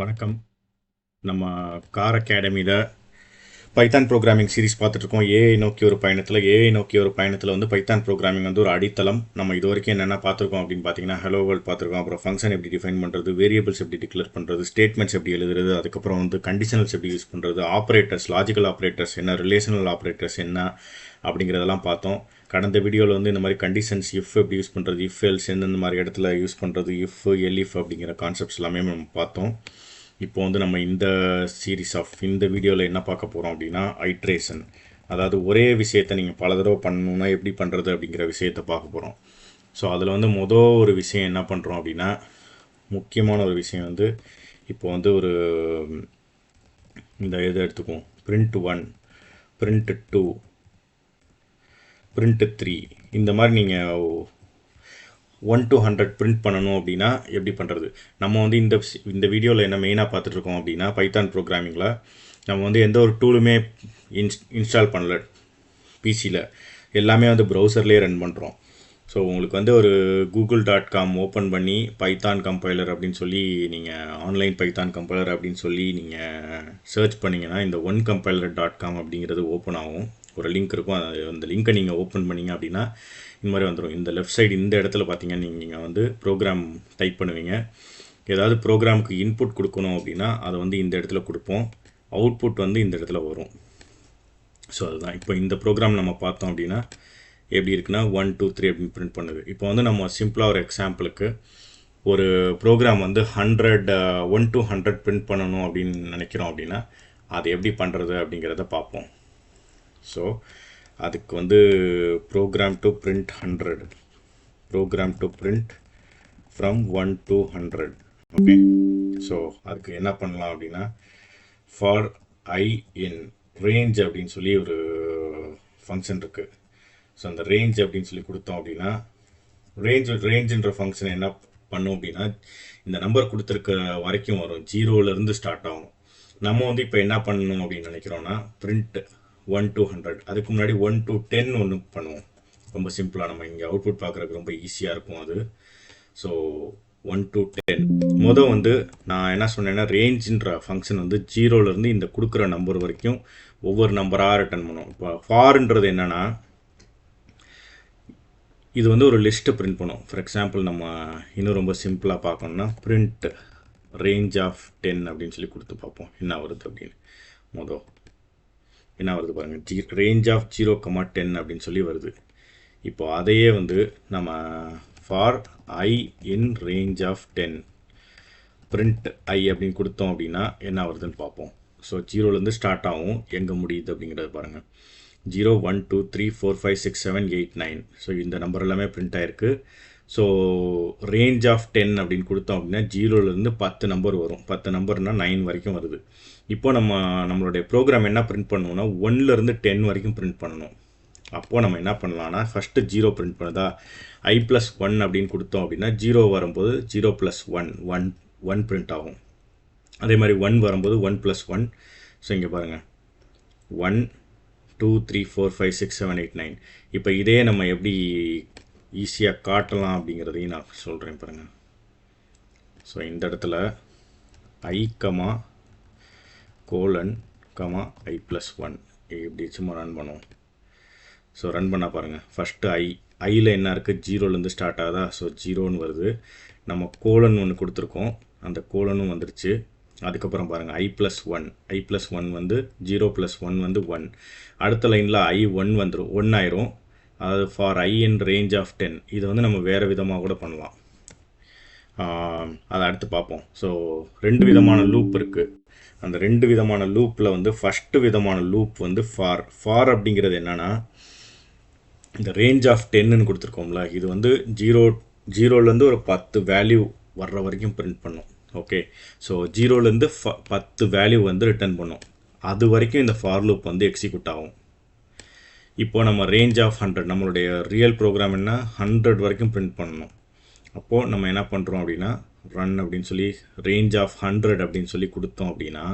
வணக்கம். நம்ம கார் அகாடமியில் பைத்தான் ப்ரோக்ராமிங் சீரிஸ் பார்த்துட்ருக்கோம். ஏஐ நோக்கி ஒரு பயணத்தில் வந்து பைத்தான் ப்ரோக்ராமிங் வந்து ஒரு அடித்தளம். நம்ம இது வரைக்கும் என்னென்ன பார்த்துருக்கோம் அப்படின்னு பார்த்தீங்கன்னா, ஹலோ வேர்ல்ட் பார்த்துருக்கோம். அப்புறம் ஃபங்க்ஷன் எப்படி டிஃபைன் பண்ணுறது, வேரியபிள்ஸ் எப்படி டிக்ளேர் பண்ணுறது, ஸ்டேட்மெண்ட்ஸ் எப்படி எழுதுறது, அதுக்கப்புறம் வந்து கண்டிஷனல்ஸ் எப்படி யூஸ் பண்ணுறது, ஆப்ரேட்டர்ஸ், லாஜிக்கல் ஆப்ரேட்டர்ஸ் என்ன, ரிலேஷனல் ஆப்ரேட்டர்ஸ் என்ன அப்படிங்கிறதெல்லாம் பார்த்தோம். கடந்த வீடியோவில் வந்து இந்த மாதிரி கண்டிஷன்ஸ் இஃப் எப்படி யூஸ் பண்ணுறது, இஃப் எல்ஸ் எந்தெந்த மாதிரி இடத்துல யூஸ் பண்ணுறது, இஃப் எல்இஃப் அப்படிங்கிற கான்செப்ட்ஸ் எல்லாமே நம்ம பார்த்தோம். இப்போ வந்து நம்ம இந்த வீடியோவில் என்ன பார்க்க போகிறோம் அப்படின்னா, ஐட்ரேஷன். அதாவது ஒரே விஷயத்தை நீங்கள் பல தடவை பண்ணணுன்னா எப்படி பண்ணுறது அப்படிங்கிற விஷயத்தை பார்க்க போகிறோம். ஸோ அதில் வந்து ஒரு விஷயம் என்ன பண்ணுறோம் அப்படின்னா, முக்கியமான ஒரு விஷயம் வந்து இப்போ வந்து இந்த இதை எடுத்துக்குவோம். print1, print2, print3 இந்த மாதிரி நீங்கள் 1 to 100 பிரிண்ட் பண்ணணும் அப்படின்னா எப்படி பண்ணுறது. நம்ம வந்து இந்த வீடியோவில் என்ன மெயினாக பார்த்துட்ருக்கோம் அப்படின்னா, பைத்தான் ப்ரோக்ராமிங்கில் நம்ம வந்து எந்த ஒரு டூலுமே இன்ஸ்டால் பண்ணல பிசியில், எல்லாமே வந்து ப்ரௌசர்லேயே ரன் பண்ணுறோம். ஸோ உங்களுக்கு வந்து ஒரு google.com ஓப்பன் பண்ணி பைத்தான் கம்பைலர் அப்படின்னு சொல்லி நீங்கள் ஆன்லைன் பைத்தான் கம்பைலர் அப்படின்னு சொல்லி நீங்கள் சர்ச் பண்ணிங்கன்னா இந்த onecompiler.com அப்படிங்கிறது ஓப்பன் ஆகும். ஒரு லிங்க் இருக்கும். அந்த லிங்க்கை நீங்கள் ஓப்பன் பண்ணிங்க அப்படின்னா இந்த மாதிரி வந்துடும். இந்த லெஃப்ட் சைடு இந்த இடத்துல பார்த்தீங்கன்னா நீங்கள் வந்து ப்ரோக்ராம் டைப் பண்ணுவீங்க. ஏதாவது ப்ரோக்ராமுக்கு இன்புட் கொடுக்கணும் அப்படின்னா அதை வந்து இந்த இடத்துல கொடுப்போம். அவுட்புட் வந்து இந்த இடத்துல வரும். ஸோ அதுதான் இப்போ இந்த ப்ரோக்ராம் நம்ம பார்த்தோம் அப்படின்னா எப்படி இருக்குன்னா 1 2 3 அப்படின்னு பிரிண்ட் பண்ணுது. இப்போ வந்து நம்ம சிம்பிளாக ஒரு எக்ஸாம்பிளுக்கு ஒரு ப்ரோக்ராம் வந்து 1 to 100 பிரிண்ட் பண்ணணும் அப்படின்னு நினைக்கிறோம் அப்படின்னா அது எப்படி பண்ணுறது அப்படிங்கிறத பார்ப்போம். ஸோ அதுக்கு வந்து program to print 100, program to print from 1 to 100. Okay, so அதுக்கு என்ன பண்ணலாம் அப்படின்னா, ஃபார் ஐ இன் ரேஞ்ச் அப்படின்னு சொல்லி ஒரு ஃபங்க்ஷன் இருக்குது. ஸோ அந்த ரேஞ்ச் அப்படின்னு சொல்லி கொடுத்தோம் அப்படின்னா, ரேஞ்சுன்ற ஃபங்க்ஷன் என்ன பண்ணும் அப்படின்னா, இந்த நம்பர் கொடுத்துருக்க வரைக்கும் வரும், 0லேருந்து ஸ்டார்ட் ஆகும். நம்ம வந்து இப்போ என்ன பண்ணணும் அப்படின்னு நினைக்கிறோன்னா, பிரிண்ட் 1 to 100. அதுக்கு முன்னாடி 1 to 10 ஒன்று பண்ணுவோம். ரொம்ப சிம்பிளாக நம்ம இங்கே அவுட்புட் பார்க்குறதுக்கு ரொம்ப ஈஸியாக இருக்கும் அது. ஸோ 1 to 10 வந்து நான் என்ன சொன்னேன்னா, ரேஞ்சுன்ற ஃபங்க்ஷன் வந்து 0லேருந்து இந்த கொடுக்குற நம்பர் வரைக்கும் ஒவ்வொரு நம்பராக ரிட்டர்ன் பண்ணுவோம். இப்போ ஃபார்ன்றது என்னென்னா, இது வந்து ஒரு லிஸ்ட்டு பிரிண்ட் பண்ணும். ஃபார் எக்ஸாம்பிள் நம்ம இன்னும் ரொம்ப சிம்பிளாக பார்க்கணுன்னா, பிரிண்ட் ரேஞ்ச் ஆஃப் 10 அப்படின்னு சொல்லி கொடுத்து பார்ப்போம் என்ன வருது அப்படின்னு. என்ன வருது பாருங்கள், ரேஞ்ச் ஆஃப் 0,10 அப்படின்னு சொல்லி வருது. இப்போ அதையே வந்து நம்ம for i in range of 10 print i அப்படின்னு கொடுத்தோம் அப்படின்னா என்ன வருதுன்னு பார்ப்போம். ஸோ 0லேருந்து ஸ்டார்ட் ஆகும், எங்கே முடியுது அப்படிங்கிறது பாருங்கள். 0 1 2 3 4 5 6 7 8 9. ஸோ இந்த நம்பர் எல்லாமே பிரிண்ட் ஆகிருக்கு. ஸோ ரேஞ்ச் ஆஃப் 10 அப்படின்னு கொடுத்தோம் அப்படின்னா 0லேருந்து 10 நம்பர் வரும். 10 நம்பர்னால் 9 வரைக்கும் வருது. இப்போ நம்மளுடைய ப்ரோக்ராம் என்ன பிரிண்ட் பண்ணணும்னா 1லேருந்து 10 வரைக்கும் பிரிண்ட் பண்ணணும். அப்போது நம்ம என்ன பண்ணலான்னா, ஃபஸ்ட்டு 0 பிரிண்ட் பண்ணுதா, i+1 அப்படின்னு கொடுத்தோம் அப்படின்னா 0 வரும்போது 0 + 1 பிரிண்ட் ஆகும். அதே மாதிரி 1 வரும்போது 1 + 1. ஸோ இங்கே பாருங்கள், 1 2 3 4 5 6 7 8 9. இப்போ இதே நம்ம எப்படி ஈஸியாக காட்டலாம் அப்படிங்கிறதையும் நான் சொல்கிறேன் பாருங்கள். ஸோ இந்த இடத்துல i, i+1 இப்படி சும்மா ரன் பண்ணுவோம். ஸோ ரன் பண்ணால் பாருங்கள், ஃபஸ்ட்டு ஐயில் என்ன இருக்குது, 0லேருந்து ஸ்டார்ட் ஆகுதா. ஸோ 0ன்னு வருது. நம்ம கோலன் ஒன்று கொடுத்துருக்கோம், அந்த கோலனும் வந்துருச்சு. அதுக்கப்புறம் பாருங்கள், i+1 வந்து 0 + 1 வந்து 1. அடுத்த லைனில் i1 வந்துடும், 1 ஆயிரும். அதாவது for i in range of 10. இதை வந்து நம்ம வேறு விதமாக கூட பண்ணலாம். அதை அடுத்து பார்ப்போம். ஸோ 2 விதமான லூப் இருக்குது. அந்த 2 விதமான லூப்பில் வந்து ஃபஸ்ட்டு விதமான லூப் வந்து ஃபார் அப்படிங்கிறது என்னென்னா, இந்த ரேஞ்ச் ஆஃப் 10ன்னு கொடுத்துருக்கோம்ல, இது வந்து 0லேருந்து ஒரு 10 வேல்யூ வர்ற வரைக்கும் பிரிண்ட் பண்ணும். ஓகே, ஸோ 0லேருந்து 10 வேல்யூ வந்து ரிட்டர்ன் பண்ணும். அது வரைக்கும் இந்த ஃபார் லூப் வந்து எக்ஸிக்யூட் ஆகும். இப்போது நம்ம ரேஞ்ச் ஆஃப் 100, நம்மளுடைய ரியல் ப்ரோக்ராம் என்ன 100 வரைக்கும் பிரிண்ட் பண்ணணும். அப்போது நம்ம என்ன பண்ணுறோம் அப்படின்னா, ரன் அப்படின்னு சொல்லி ரேஞ்ச் ஆஃப் 100 அப்படின்னு சொல்லி கொடுத்தோம் அப்படின்னா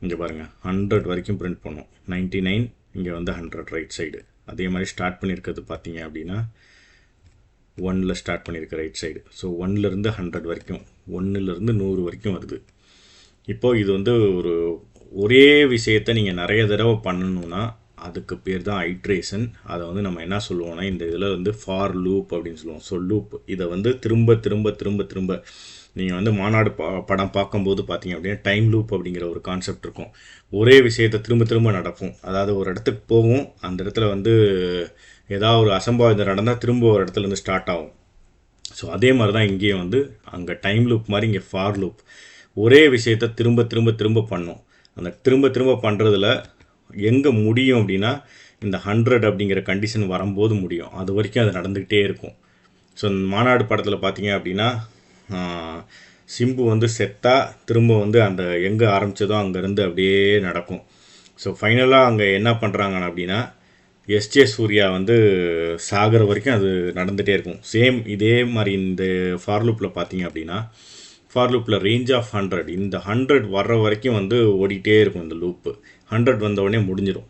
இங்கே பாருங்கள், 100 வரைக்கும் பிரிண்ட் பண்ணும். 99, இங்கே வந்து 100 ரைட் சைடு. அதே மாதிரி ஸ்டார்ட் பண்ணியிருக்கிறது பார்த்தீங்க அப்படின்னா 1ல் ஸ்டார்ட் பண்ணியிருக்க ரைட் சைடு. ஸோ 1லேருந்து 100 வரைக்கும் 1லேருந்து 100 வரைக்கும் வருது. இப்போது இது வந்து ஒரே விஷயத்தை நீங்கள் நிறைய தடவை பண்ணணுன்னா அதுக்கு பேர் தான் ஐட்ரேஷன். அதை வந்து நம்ம என்ன சொல்லுவோம்னா இந்த இதில் வந்து ஃபார் லூப் அப்படின்னு சொல்லுவோம். ஸோ லூப் இதை வந்து திரும்ப திரும்ப திரும்ப திரும்ப நீங்கள் வந்து மாநாடு படம் பார்க்கும்போது பார்த்தீங்க அப்படின்னா டைம் லூப் அப்படிங்கிற ஒரு கான்செப்ட் இருக்கும். ஒரே விஷயத்தை திரும்ப திரும்ப நடக்கும். அதாவது ஒரு இடத்துக்கு போகும், அந்த இடத்துல வந்து ஏதாவது ஒரு அசம்பாவிதம் நடந்தால் திரும்ப ஒரு இடத்துலேருந்து ஸ்டார்ட் ஆகும். ஸோ அதே மாதிரி தான் இங்கேயும் வந்து அங்கே டைம் லூப் மாதிரி இங்கே ஃபார் லூப். ஒரே விஷயத்தை திரும்ப திரும்ப திரும்ப பண்ணும். அந்த திரும்ப திரும்ப பண்ணுறதுல எங்கே முடியும் அப்படின்னா இந்த 100 அப்படிங்கிற கண்டிஷன் வரும்போது முடியும். அது வரைக்கும் அது நடந்துக்கிட்டே இருக்கும். ஸோ மாநாடு படத்தில் பார்த்தீங்க அப்படின்னா சிம்பு வந்து செத்தா திரும்ப வந்து அந்த எங்கே ஆரம்பித்ததோ அங்கேருந்து அப்படியே நடக்கும். ஸோ ஃபைனலாக அங்கே என்ன பண்ணுறாங்க அப்படின்னா எஸ்ஜே சூர்யா வந்து சாகிற வரைக்கும் அது நடந்துகிட்டே இருக்கும். சேம் இதே மாதிரி இந்த ஃபார் லூப்பில் பார்த்தீங்க அப்படின்னா ஃபார் லூப்பில் ரேஞ்ச் ஆஃப் 100, இந்த 100 வர்ற வரைக்கும் வந்து ஓடிட்டே இருக்கும் இந்த லூப்பு. 100 வந்தவுடனே முடிஞ்சிடும்.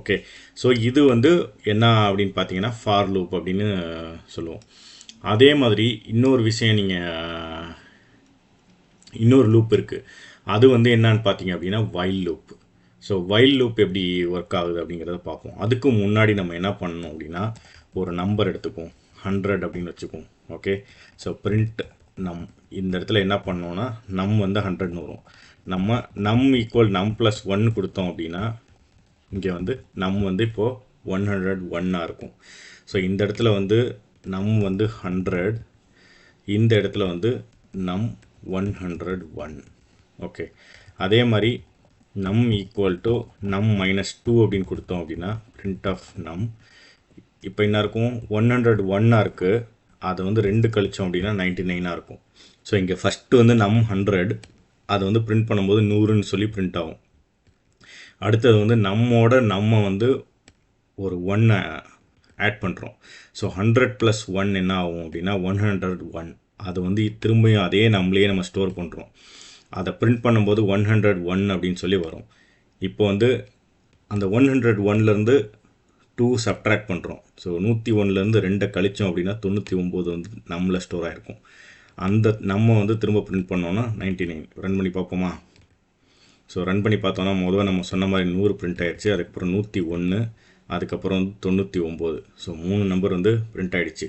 ஓகே, ஸோ இது வந்து என்ன அப்படின்னு பார்த்தீங்கன்னா ஃபார் லூப் அப்படின்னு சொல்லுவோம். அதே மாதிரி இன்னொரு விஷயம் இன்னொரு லூப் இருக்குது. அது வந்து என்னன்னு பார்த்தீங்க அப்படின்னா while loop. So while loop எப்படி ஒர்க் ஆகுது அப்படிங்கிறத பார்ப்போம். அதுக்கு முன்னாடி நம்ம என்ன பண்ணணும் அப்படின்னா ஒரு நம்பர் எடுத்துக்குவோம், 100 அப்படின்னு வச்சுக்குவோம். ஓகே, ஸோ பிரிண்ட் நம். இந்த இடத்துல என்ன பண்ணோன்னா நம் வந்து 100ன்னு வரும். நம்ம நம் ஈக்குவல் நம் ப்ளஸ் 1 கொடுத்தோம் அப்படின்னா இங்கே வந்து நம் வந்து இப்போது 101 இருக்கும். ஸோ இந்த இடத்துல வந்து நம் வந்து 100, இந்த இடத்துல வந்து நம் 101. ஓகே, அதே மாதிரி நம் ஈக்குவல் டு நம் -2 அப்படின்னு கொடுத்தோம் அப்படின்னா பிரிண்ட் ஆஃப் நம். இப்போ என்ன இருக்கும், 101 இருக்குது, அதை வந்து 2 கழிச்சோம் அப்படின்னா 99 இருக்கும். ஸோ இங்கே ஃபஸ்ட்டு வந்து நம் 100, அதை வந்து பிரிண்ட் பண்ணும்போது 100ன்னு சொல்லி பிரிண்ட் ஆகும். அடுத்தது வந்து நம்ம வந்து ஒரு 1 ஆட் பண்ணுறோம். ஸோ 100 + 1 என்ன ஆகும் அப்படின்னா 101. அது வந்து திரும்பியும் அதே நம்மளையே நம்ம ஸ்டோர் பண்ணுறோம். அதை பிரிண்ட் பண்ணும்போது 101 அப்படின்னு சொல்லி வரும். இப்போ வந்து அந்த 101லேருந்து 2 சப்ட்ராக்ட் பண்ணுறோம். ஸோ 101லேருந்து 2 கழிச்சோம் அப்படின்னா 99 வந்து நம்மள ஸ்டோர் ஆகிருக்கும். அந்த நம்ம வந்து திரும்ப பிரிண்ட் பண்ணோன்னா 99. ரன் பண்ணி பார்ப்போமா? ஸோ ரன் பண்ணி பார்த்தோன்னா முதல்ல நம்ம சொன்ன மாதிரி 100 பிரிண்ட் ஆகிடுச்சு. அதுக்கப்புறம் 101, அதுக்கப்புறம் வந்து 99. ஸோ 3 நம்பர் வந்து பிரிண்ட் ஆகிடுச்சு.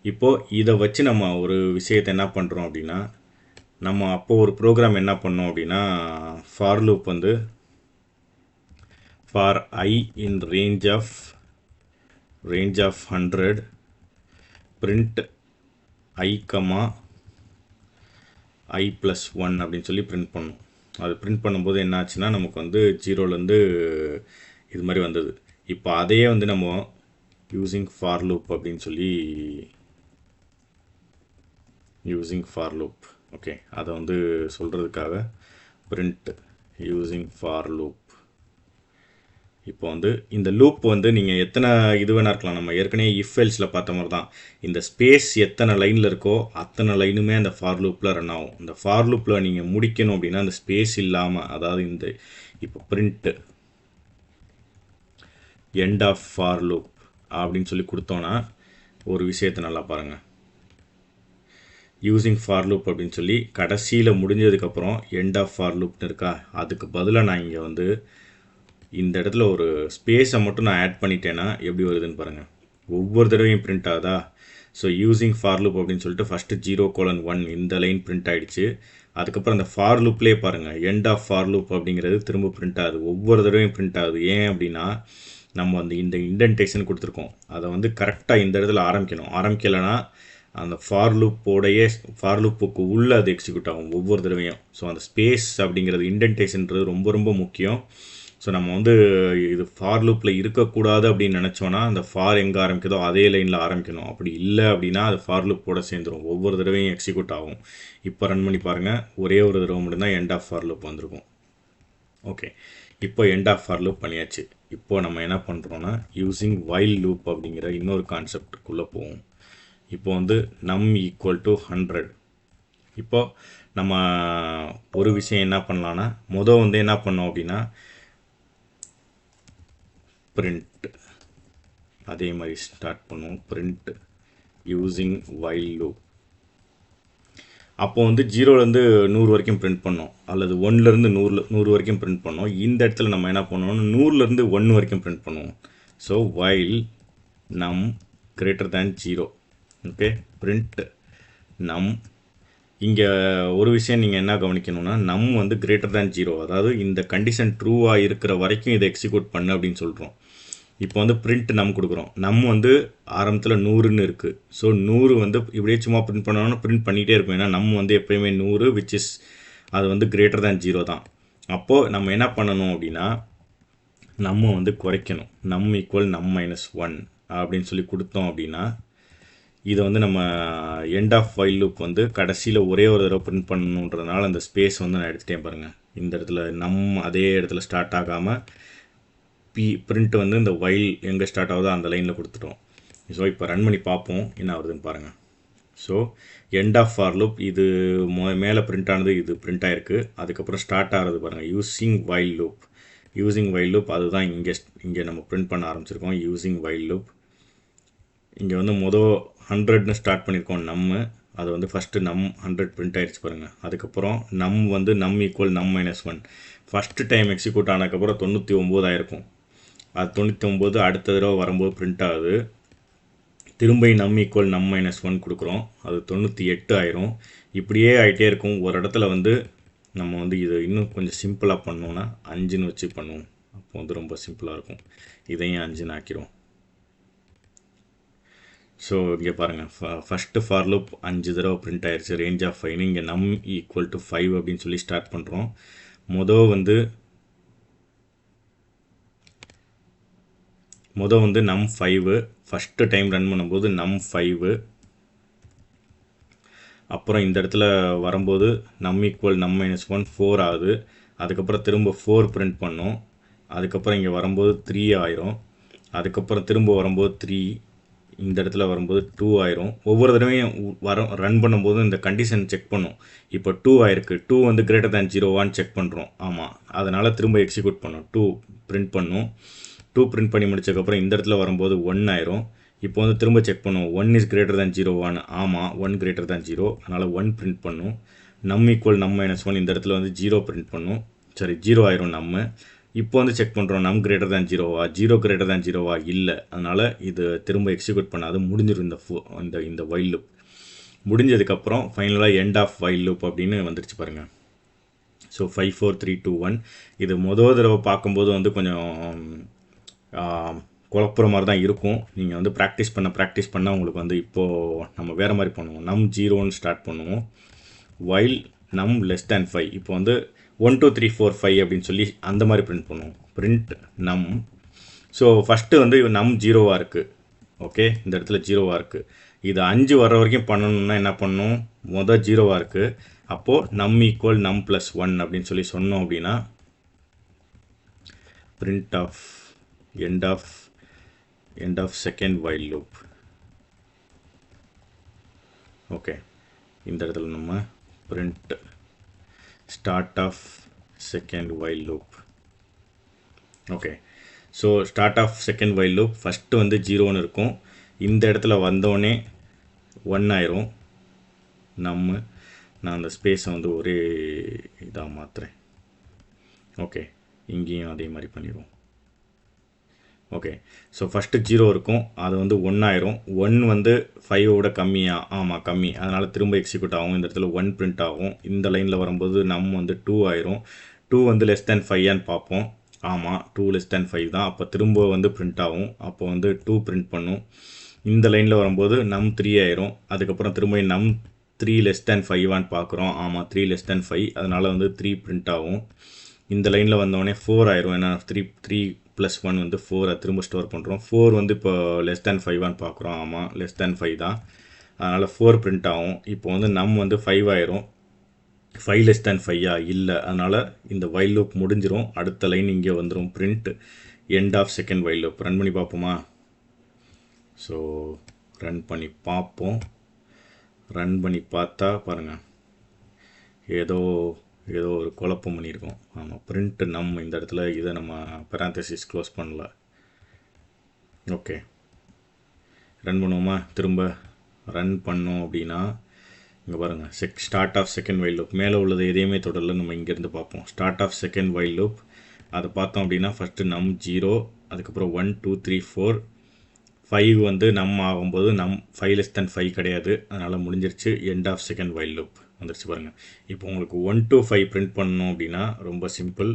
இப்போது இதை வச்சு நம்ம ஒரு விஷயத்தை என்ன பண்ணுறோம் அப்படின்னா நம்ம அப்போது ஒரு ப்ரோக்ராம் என்ன பண்ணோம் அப்படின்னா ஃபார் லூப் வந்து for I in range of 100 print I, I + 1 அப்படின்னு சொல்லி பிரிண்ட் பண்ணோம். அது பிரிண்ட் பண்ணும்போது என்ன ஆச்சுன்னா நமக்கு வந்து 0லேருந்து இது மாதிரி வந்தது. இப்போ அதையே வந்து நம்ம யூஸிங் ஃபார் லூப் அப்படின்னு சொல்லி யூஸிங் ஃபார் லூப். ஓகே, அதை வந்து சொல்கிறதுக்காக பிரிண்ட் யூஸிங் ஃபார் லூப். இப்போ வந்து இந்த லூப் வந்து நீங்கள் எத்தனை இது வேணா இருக்கலாம். நம்ம ஏற்கனவே இஃப் எல்ஸில் பார்த்த மாதிரி தான். இந்த ஸ்பேஸ் எத்தனை லைனில் இருக்கோ அத்தனை லைனுமே அந்த ஃபார் லூப்பில் ரன் ஆகும். இந்த ஃபார் லூப்பில் நீங்கள் முடிக்கணும் அப்படின்னா அந்த ஸ்பேஸ் இல்லாமல், அதாவது இந்த இப்போ print end of for loop அப்படின்னு சொல்லி கொடுத்தோன்னா ஒரு விஷயத்தை நல்லா பாருங்கள். யூஸிங் ஃபார் லூப் அப்படின்னு சொல்லி கடைசியில் முடிஞ்சதுக்கப்புறம் எண்ட் ஆஃப் ஃபார் லூப்னு இருக்கா, அதுக்கு பதிலாக நான் இங்கே வந்து இந்த இடத்துல ஒரு ஸ்பேஸை மட்டும் நான் ஆட் பண்ணிட்டேன்னா எப்படி வருதுன்னு பாருங்கள். ஒவ்வொரு தடவையும் பிரிண்ட் ஆகுதா. ஸோ யூஸிங் ஃபார் லூப் அப்படின்னு சொல்லிட்டு ஃபஸ்ட்டு 0:1 இந்த லைன் பிரிண்ட் ஆகிடுச்சு. அதுக்கப்புறம் அந்த ஃபார் லூப்லேயே பாருங்கள் எண்ட் ஆஃப் ஃபார் லூப் அப்படிங்கிறது திரும்ப பிரிண்ட் ஆகுது. ஒவ்வொரு தடவையும் பிரிண்ட் ஆகுது. ஏன் அப்படின்னா நம்ம வந்து இந்த இண்டென்டேஷன் கொடுத்துருக்கோம், அதை வந்து கரெக்டாக இந்த இடத்துல ஆரம்பிக்கலைன்னா அந்த ஃபார் லூப்புக்கு உள்ளே அது எக்ஸிக்யூட் ஆகும் ஒவ்வொரு தடவையும். ஸோ அந்த ஸ்பேஸ் அப்படிங்கிறது இண்டென்டேஷன்றது ரொம்ப ரொம்ப முக்கியம். ஸோ நம்ம வந்து இது ஃபார் லூப்பில் இருக்கக்கூடாது அப்படின்னு நினச்சோன்னா அந்த ஃபார் எங்கே ஆரம்பிக்குதோ அதே லைனில் ஆரம்பிக்கணும். அப்படி இல்லை அப்படின்னா அது ஃபார் லூப்போட சேர்ந்துடும், ஒவ்வொரு தடவையும் எக்ஸிக்யூட் ஆகும். இப்போ ரன் பண்ணி பாருங்கள், ஒரே ஒரு தடவை மட்டும்தான் எண்ட் ஆஃப் ஃபார் லூப் வந்திருக்கும். ஓகே, இப்போ எண்ட் ஆஃப் ஃபார் லூப் பண்ணியாச்சு. இப்போ நம்ம என்ன பண்ணுறோன்னா யூஸிங் வைல் லூப் அப்படிங்கிற இன்னொரு கான்செப்டுக்குள்ளே போவோம். இப்போ வந்து நம் = 100. இப்போ நம்ம ஒரு விஷயம் என்ன பண்ணலான்னா வந்து என்ன பண்ணோம் அப்படின்னா பிரிண்ட் அதே மாதிரி ஸ்டார்ட் பண்ணுவோம். Print using while loop. அப்போ வந்து 0லேருந்து 100 வரைக்கும் பிரிண்ட் பண்ணோம், அல்லது 1லேருந்து 100 வரைக்கும் பிரிண்ட் பண்ணோம். இந்த இடத்துல நம்ம என்ன பண்ணுவோம்னா 100லேருந்து 1 வரைக்கும் பிரிண்ட் பண்ணுவோம். So while num greater than 0, okay, print num. இங்கே ஒரு விஷயம் நீங்கள் என்ன கவனிக்கணும்னா நம் வந்து கிரேட்டர் தேன் 0, அதாவது இந்த கண்டிஷன் ட்ரூவாக இருக்கிற வரைக்கும் இதை எக்ஸிக்யூட் பண்ணு அப்படின்னு சொல்கிறோம். இப்போ வந்து பிரிண்ட் நம் கொடுக்குறோம். நம் வந்து ஆரம்பத்தில் 100ன்னு இருக்குது. ஸோ 100 வந்து இப்படியே சும்மா பிரிண்ட் பண்ணோன்னா பிரிண்ட் பண்ணிகிட்டே இருக்கும். ஏன்னா நம் வந்து எப்போயுமே 100 விச் இஸ் அது வந்து கிரேட்டர் தேன் 0 தான். அப்போது நம்ம என்ன பண்ணணும் அப்படின்னா நம்ம வந்து குறைக்கணும். நம் ஈக்குவல் நம் -1 அப்படின்னு சொல்லி கொடுத்தோம் அப்படின்னா இதை வந்து நம்ம எண்ட் ஆஃப் வைல் லூப் வந்து கடைசியில் ஒரே ஒரு தடவை பிரிண்ட் பண்ணணுன்றதுனால அந்த ஸ்பேஸ் வந்து நான் எடுத்துகிட்டேன் பாருங்கள். இந்த இடத்துல நம் அதே இடத்துல ஸ்டார்ட் ஆகாமல் பிரிண்ட் வந்து இந்த வைல் எங்கே ஸ்டார்ட் ஆகுதோ அந்த லைனில் கொடுத்துட்டோம். ஸோ இப்போ ரன் பண்ணி பார்ப்போம் என்ன வருதுன்னு பாருங்கள். So end of for loop இது மேலே பிரிண்ட் ஆனது, இது பிரிண்ட் ஆகிருக்கு. அதுக்கப்புறம் ஸ்டார்ட் ஆகிறது பாருங்கள், யூஸிங் வைல் லூப். அதுதான் இங்கே நம்ம பிரிண்ட் பண்ண ஆரம்பிச்சிருக்கோம். Using while loop. இங்கே வந்து 100ன்னு ஸ்டார்ட் பண்ணியிருக்கோம் நம்ம. அது வந்து ஃபஸ்ட்டு நம் 100 பிரிண்ட் ஆகிடுச்சு பாருங்கள். அதுக்கப்புறம் நம் வந்து நம் ஈக்குவல் நம் -1 ஃபஸ்ட்டு டைம் எக்ஸிக்யூட் ஆனதுக்கப்புறம் 99 ஆயிருக்கும். அது 99 அடுத்த தடவை வரும்போது பிரிண்ட் ஆகுது. திரும்ப நம் ஈக்குவல் நம் -1 கொடுக்குறோம், அது 98 ஆயிரும். இப்படியே ஆகிட்டே இருக்கும். ஒரு இடத்துல வந்து நம்ம வந்து இதை இன்னும் கொஞ்சம் சிம்பிளாக பண்ணோன்னா 5ன்னு வச்சு பண்ணுவோம். அப்போ வந்து ரொம்ப சிம்பிளாக இருக்கும். இதையும் 5ன்னு ஆக்கிரும். ஸோ இங்கே பாருங்கள், ஃபஸ்ட்டு ஃபார் லூப் 5 தடவை பிரிண்ட் ஆயிடுச்சு, ரேஞ்ச் ஆஃப் 5. இங்கே நம் ஈக்குவல் டு 5 அப்படின்னு சொல்லி ஸ்டார்ட் பண்ணுறோம். மொதல் வந்து நம் 5 ஃபஸ்ட்டு டைம் ரன் பண்ணும்போது நம் 5. அப்புறம் இந்த இடத்துல வரும்போது நம் ஈக்குவல் நம் -1 4 ஆகுது. அதுக்கப்புறம் திரும்ப 4 பிரிண்ட் பண்ணோம். அதுக்கப்புறம் இங்கே வரும்போது 3 ஆயிரும். அதுக்கப்புறம் திரும்ப வரும்போது 3, இந்த இடத்துல வரும்போது 2 ஆயிரும். ஒவ்வொரு தடவையும் ரன் பண்ணும்போது இந்த கண்டிஷன் செக் பண்ணும். இப்போ 2 ஆயிருக்கு, 2 வந்து கிரேட்டர் தேன் 0வான்னு செக் பண்ணுறோம். ஆமாம், அதனால் திரும்ப எக்ஸிக்யூட் பண்ணோம். 2 பிரிண்ட் பண்ணும். 2 பிரிண்ட் பண்ணி முடிச்சதுக்கப்புறம் இந்த இடத்துல வரும்போது 1 ஆயிரும். இப்போ வந்து திரும்ப செக் பண்ணுவோம், 1 இஸ் கிரேட்டர் தேன் 0வான்னு. ஆமாம், 1 கிரேட்டர் தேன் 0, அதனால் 1 பிரிண்ட் பண்ணும். நம் ஈக்குவல் நம் -1 இந்த இடத்துல வந்து 0 பிரிண்ட் பண்ணும். சரி, 0 ஆயிரும் நம்ம. இப்போ வந்து செக் பண்ணுறோம், நம் கிரேட்டர் தேன் 0வா, 0 கிரேட்டர் தேன் 0வா, இல்லை. அதனால் இது திரும்ப எக்ஸிக்யூட் பண்ணாது, முடிஞ்சிடும் இந்த வைல் லூப். முடிஞ்சதுக்கப்புறம் ஃபைனலாக எண்ட் ஆஃப் வைல் லூப் அப்படின்னு வந்துருச்சு பாருங்கள். ஸோ 5 4 3 2 1. இது முதல் தடவை பார்க்கும்போது வந்து கொஞ்சம் குழப்புற மாதிரி தான் இருக்கும். நீங்கள் வந்து ப்ராக்டிஸ் பண்ண உங்களுக்கு வந்து இப்போது நம்ம வேறு மாதிரி பண்ணுவோம். நம் 0ன்னு ஸ்டார்ட் பண்ணுவோம். வைல் நம் லெஸ் தேன் 5. இப்போ வந்து 1 2 3 4 5 அப்படின்னு சொல்லி அந்த மாதிரி பிரிண்ட் பண்ணுவோம். பிரிண்ட் நம். ஸோ ஃபஸ்ட்டு வந்து நம் 0வாக இருக்குது. ஓகே, இந்த இடத்துல 0வாக இருக்குது. இது 5 வர வரைக்கும் பண்ணணும்னா என்ன பண்ணணும், மொதல் 0வாக இருக்குது. அப்போது நம் ஈக்குவல் நம் +1 அப்படின்னு சொல்லி சொன்னோம் அப்படின்னா print of end of second while loop. Okay, இந்த இடத்துல நம்ம print start of second while loop. Okay, so start of second while loop first வந்து 0ன்னு இருக்கும். இந்த இடத்துல வந்தோடனே 1 ஆயிரும். நான் அந்த ஸ்பேஸை வந்து ஒரே இதாக மாற்றுறேன். ஓகே, இங்கேயும் அதே மாதிரி பண்ணிடுவோம். ஓகே, ஸோ ஃபஸ்ட்டு 0 இருக்கும், அது வந்து 1 ஆயிரும். 1 வந்து 5ஓட கம்மியா? ஆமாம், கம்மி. அதனால் திரும்ப எக்ஸிக்யூட் ஆகும். இந்த இடத்துல 1 பிரிண்ட் ஆகும். இந்த லைனில் வரும்போது நம் வந்து 2 ஆயிரும். 2 வந்து லெஸ் தேன் 5ஆன்னு பார்ப்போம். ஆமாம், 2 லெஸ் தேன் 5 தான். அப்போ திரும்ப வந்து பிரிண்ட் ஆகும். அப்போ வந்து 2 பிரிண்ட் பண்ணும். இந்த லைனில் வரும்போது நம் 3 ஆயிரும். அதுக்கப்புறம் திரும்ப நம் 3 லெஸ் தேன் 5ஆன்னு பார்க்குறோம். ஆமாம், 3 லெஸ் தேன் 5, அதனால் வந்து 3 பிரிண்ட் ஆகும். இந்த லைனில் வந்தோடனே 4 ஆயிரும். ஏன்னா 3 + 1 வந்து 4, திரும்ப ஸ்டோர் பண்ணுறோம். 4 வந்து இப்போ லெஸ் தேன் 5ஆன்னு பார்க்குறோம். ஆமாம், லெஸ் தேன் 5 தான். அதனால் 4 பிரிண்ட் ஆகும். இப்போ வந்து நம் வந்து 5 ஆயிரும். 5 லெஸ் தேன் 5ஆ? இல்லை. அதனால் இந்த வைல் லூப் முடிஞ்சிடும். அடுத்த லைன் இங்கே வந்துடும், print end of second while loop. Run பண்ணி பார்ப்போமா? ஸோ ரன் பண்ணி பார்ப்போம். ரன் பண்ணி பார்த்தா பாருங்கள், ஏதோ ஒரு குழப்பம் பண்ணியிருக்கோம். ஆமாம், பிரிண்ட் நம் இந்த இடத்துல இதை நம்ம பேராந்தசிஸ் க்ளோஸ் பண்ணல. ஓகே, ரன் பண்ணுவோமா? திரும்ப ரன் பண்ணோம் அப்படின்னா இங்கே பாருங்கள் start of second while loop மேலே உள்ளது எதையுமே தொடரல. நம்ம இங்கேருந்து பார்ப்போம். Start of second while loop அதை பார்த்தோம் அப்படின்னா ஃபஸ்ட்டு நம் 0, அதுக்கப்புறம் 1 2 3 4 5 வந்து நம் ஆகும்போது நம் 5 <5 கிடையாது, அதனால் முடிஞ்சிருச்சு. End of second while loop வந்துருச்சு பாருங்கள். இப்போ உங்களுக்கு 1 to 5 பிரிண்ட் பண்ணணும் அப்படின்னா ரொம்ப சிம்பிள்.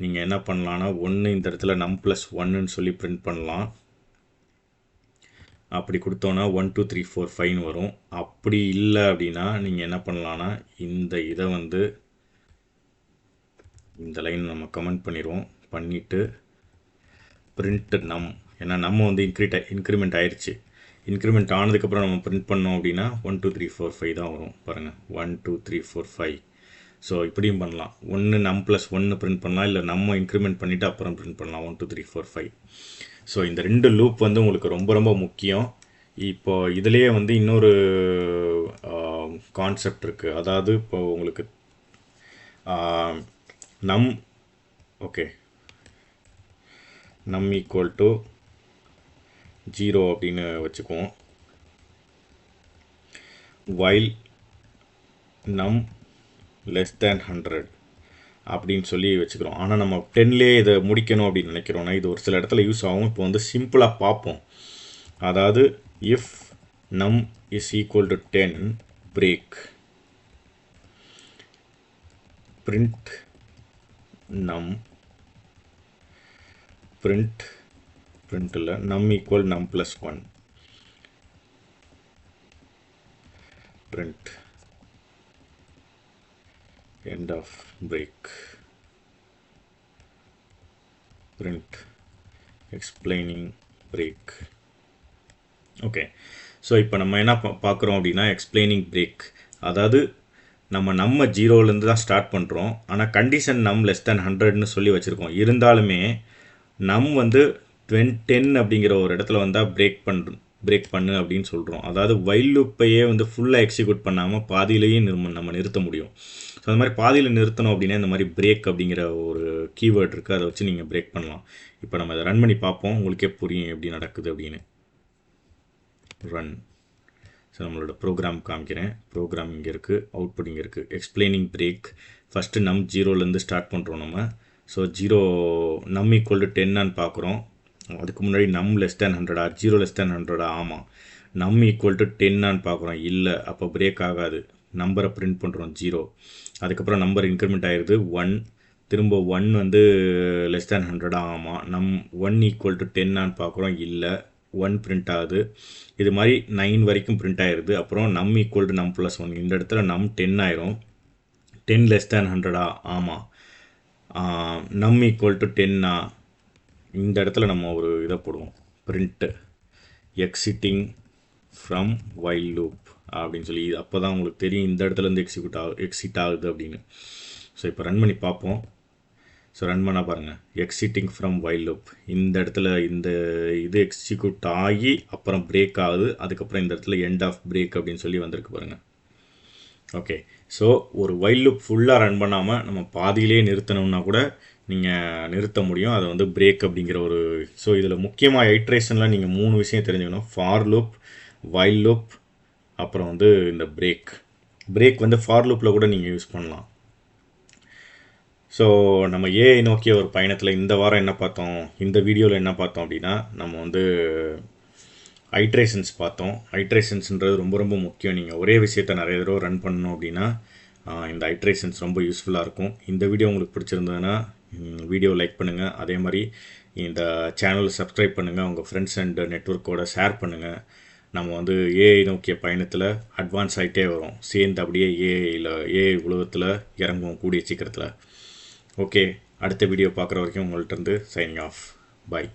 நீங்கள் என்ன பண்ணலான்னா 1 இந்த இடத்துல நம் ப்ளஸ் 1ன்னு சொல்லி பிரிண்ட் பண்ணலாம். அப்படி கொடுத்தோன்னா 1 2 3 4 5 வரும். அப்படி இல்லை அப்படின்னா நீங்கள் என்ன பண்ணலான்னா இதை வந்து இந்த லைன் நம்ம கமெண்ட் பண்ணிடுவோம். பண்ணிவிட்டு பிரிண்ட் நம், ஏன்னா நம்ம வந்து இன்க்ரிமெண்ட் ஆயிடுச்சு. இன்க்ரிமெண்ட் ஆனதுக்கப்புறம் நம்ம பிரிண்ட் பண்ணோம் அப்படின்னா 1 2 3 4 5 தான் வரும் பாருங்கள். 1 2 3 4 5. ஸோ இப்படியும் பண்ணலாம். 1 நம் ப்ளஸ் 1 பிரிண்ட் பண்ணலாம், இல்லை நம்ம இன்க்ரிமெண்ட் பண்ணிவிட்டு அப்புறம் பிரிண்ட் பண்ணலாம் 1 2 3 4 5. ஸோ இந்த 2 லூப் வந்து உங்களுக்கு ரொம்ப ரொம்ப முக்கியம். இப்போ இதுலேயே வந்து இன்னொரு கான்செப்ட் இருக்குது. அதாவது இப்போ உங்களுக்கு நம் ஓகே நம் ஈக்குவல் டு 0 அப்படின்னு வச்சுக்குவோம். வைல் நம் லெஸ் தேன் 100 அப்படின்னு சொல்லி வச்சுக்கிறோம். ஆனால் நம்ம 10லேயே இதை முடிக்கணும் அப்படின்னு நினைக்கிறோன்னா இது ஒரு சில இடத்துல யூஸ் ஆகும். இப்போ வந்து சிம்பிளாக பார்ப்போம். அதாவது இஃப் நம் is equal to 10 break print நம் பிரிண்ட் இல்லை நம் ஈக்குவல் நம் plus 1 print end of break print explaining break. Okay, so இப்போ நம்ம என்ன பார்க்குறோம் அப்படின்னா எக்ஸ்பிளைனிங் பிரேக். அதாவது நம்ம 0லேருந்து தான் ஸ்டார்ட் பண்ணுறோம். ஆனால் கண்டிஷன் நம் லெஸ் தேன் 100ன்னு சொல்லி வச்சுருக்கோம். இருந்தாலுமே நம் வந்து 10 அப்படிங்கிற ஒரு இடத்துல வந்தால் பிரேக் பண்ணு அப்படின்னு சொல்கிறோம். அதாவது வைல் லூப்பையே வந்து ஃபுல்லாக எக்ஸிக்யூட் பண்ணாமல் பாதியிலேயே நம்ம நிறுத்த முடியும். ஸோ அந்த மாதிரி பாதியில் நிறுத்தணும் அப்படின்னா இந்த மாதிரி பிரேக் அப்படிங்கிற ஒரு கீவேர்ட் இருக்குது, அதை வச்சு நீங்கள் பிரேக் பண்ணலாம். இப்போ நம்ம அதை ரன் பண்ணி பார்ப்போம், உங்களுக்கே புரியும் எப்படி நடக்குது அப்படின்னு. ரன். ஸோ நம்மளோட ப்ரோக்ராம் காமிக்கிறேன். ப்ரோக்ராம் இங்கே இருக்குது, அவுட்புட் இங்கே இருக்குது. Explaining break. ஃபஸ்ட்டு நம் 0லேருந்து ஸ்டார்ட் பண்ணுறோம் நம்ம. ஸோ 0 நம் ஈக்குவல் டு 10 பார்க்குறோம். அதுக்கு முன்னாடி நம் லெஸ் தேன் 100 0 லெஸ் தேன் 100 ஆமாம். நம் ஈக்குவல் டு 10 பார்க்குறோம். இல்லை, அப்போ பிரேக் ஆகாது. நம்பரை பிரிண்ட் பண்ணுறோம் 0. அதுக்கப்புறம் நம்பர் இன்க்ரிமெண்ட் ஆகிடுது 1. திரும்ப 1 வந்து லெஸ் தேன் 100 ஆமாம். நம் 1 ஈக்குவல் டு 10 பார்க்குறோம். இல்லை, 1 பிரிண்ட் ஆகுது. இது மாதிரி 9 வரைக்கும் பிரிண்ட் ஆகிடுது. அப்புறம் நம் ஈக்குவல் டு நம் ப்ளஸ் 1. இந்த இடத்துல நம் 10 ஆயிரும். 10 லெஸ் தேன் 100 ஆமாம். நம் ஈக்குவல் டு 10 இந்த இடத்துல நம்ம ஒரு இதை போடுவோம், print exiting from while loop அப்படின்னு சொல்லி. அப்போ தான் உங்களுக்கு தெரியும் இந்த இடத்துலேருந்து எக்ஸிட் ஆகுது அப்படின்னு. ஸோ இப்போ ரன் பண்ணி பார்ப்போம். ஸோ ரன் பண்ணால் பாருங்கள், எக்ஸிட்டிங் ஃப்ரம் வைல் லூப். இந்த இடத்துல இது எக்ஸிக்யூட் ஆகி அப்புறம் பிரேக் ஆகுது. அதுக்கப்புறம் இந்த இடத்துல எண்ட் ஆஃப் பிரேக் அப்படின்னு சொல்லி வந்திருக்கு பாருங்கள். ஓகே, ஸோ ஒரு வைல் லூப் ஃபுல்லாக ரன் பண்ணாமல் நம்ம பாதியிலே நிறுத்தணும்னா கூட நீங்கள் நிறுத்த முடியும். அதை வந்து பிரேக் அப்படிங்கிற ஒரு. ஸோ இதில் முக்கியமாக ஐட்ரேஷனில் நீங்கள் 3 விஷயம் தெரிஞ்சுக்கணும். ஃபார் லூப், வைல் லூப், அப்புறம் வந்து இந்த பிரேக் வந்து ஃபார் லூப்பில் கூட நீங்கள் யூஸ் பண்ணலாம். ஸோ நம்ம ஏஐ நோக்கிய ஒரு பயணத்தில் இந்த வாரம் என்ன பார்த்தோம், இந்த வீடியோவில் என்ன பார்த்தோம் அப்படின்னா நம்ம வந்து ஐட்ரேஷன்ஸ் பார்த்தோம். ஐட்ரேஷன்ஸ்ன்றது ரொம்ப ரொம்ப முக்கியம். நீங்கள் ஒரே விஷயத்தை நிறைய தடவை ரன் பண்ணணும் அப்படின்னா இந்த ஐட்ரேஷன்ஸ் ரொம்ப யூஸ்ஃபுல்லாக இருக்கும். இந்த வீடியோ உங்களுக்கு பிடிச்சிருந்ததுன்னா வீடியோ லைக் பண்ணுங்கள். அதே மாதிரி இந்த சேனலை சப்ஸ்கிரைப் பண்ணுங்கள். உங்கள் ஃப்ரெண்ட்ஸ் அண்ட் நெட்வொர்க்கோட ஷேர் பண்ணுங்கள். நம்ம வந்து ஏஐ நோக்கிய பயணத்தில் அட்வான்ஸ் ஆகிட்டே வரும். சேர்ந்து அப்படியே ஏஐ உலகத்தில் இறங்குவோம் கூடிய சீக்கிரத்தில். ஓகே, அடுத்த வீடியோ பார்க்குற வரைக்கும் உங்கள்கிட்ட இருந்து சைனிங் ஆஃப். பாய்.